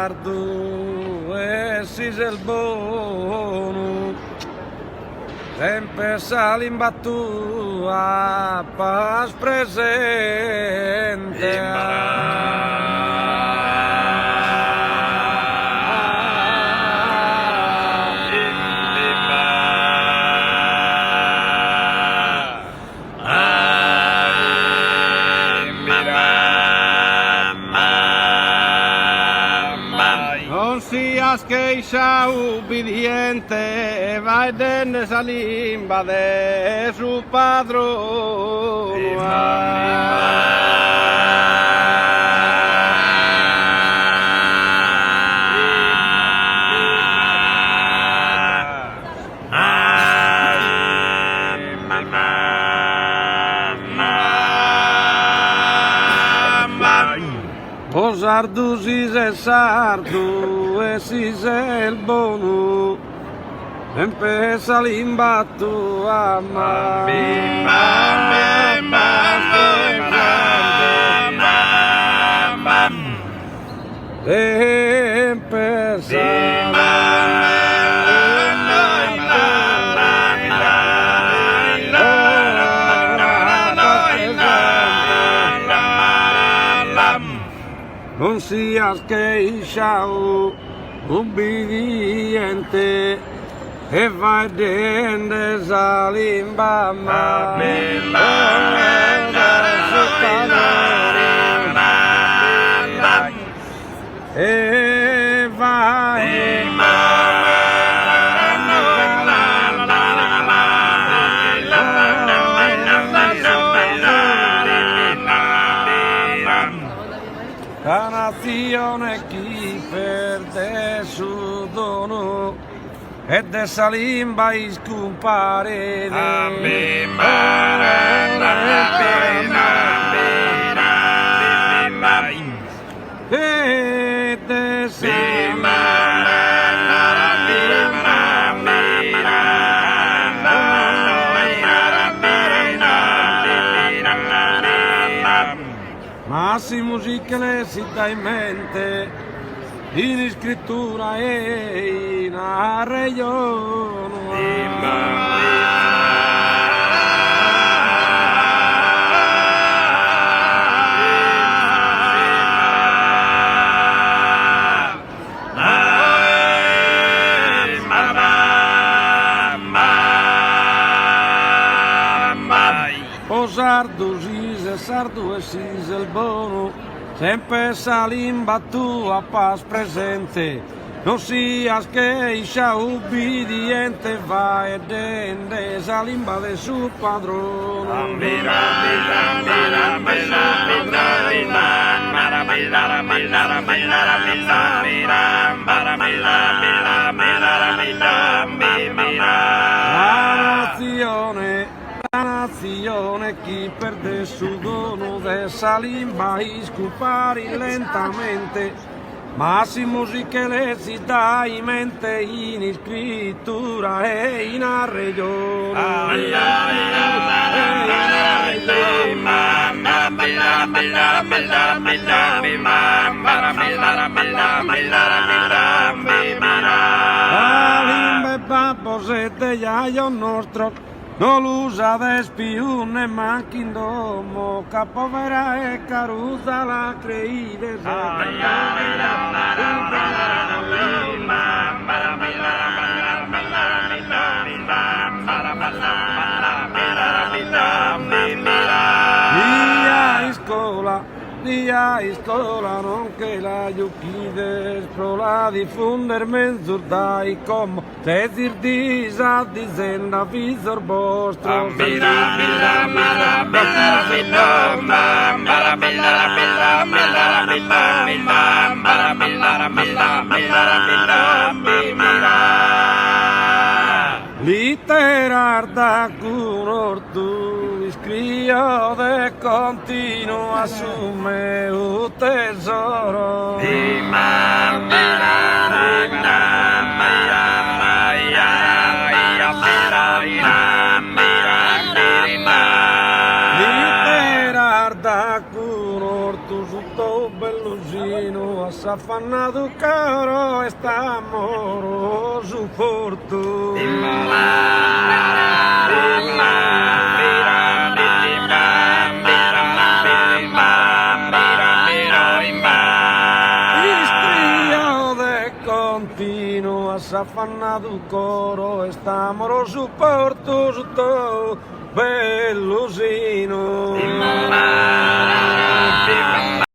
sardu e si selbonu sempre salimbattu a pas presente. Non sias queixa ubbidiente, vai denne salimba de su padrone. O sardu si se sardu e si se il bonu sempre salimbattu a sempre non sias queixa ubbidiente e vai dende salimba e vai la nazione chi perde su dono e de salimba iscumpare e de Massimo sì che le si dà in mente in scrittura e in arreglione. O sardu si se sardu e si se il bono sempre salimbattu a pas presente non sias queixa ubbidiente vai e dende salimba de su padrone. La nazione chi perde su dono de salimba iscupari lentamente Massimo sì che le si dà in mente in scrittura e in arreglione. Salimba e babbo se te iaio nostro non l'usa despiù ne manchi in domo, capovera e carusa la creide Dia in scola non che la giuchide pro la diffunder menzur dai com se zirdisa dizenda visor vostro literar da curortu iscrio de continuo assume un tesoro literar da curortu sotto bellusino a affannato caro e sta amoroso porto. Continuo a s'affannato coro e sta amoroso porto sotto bellosino.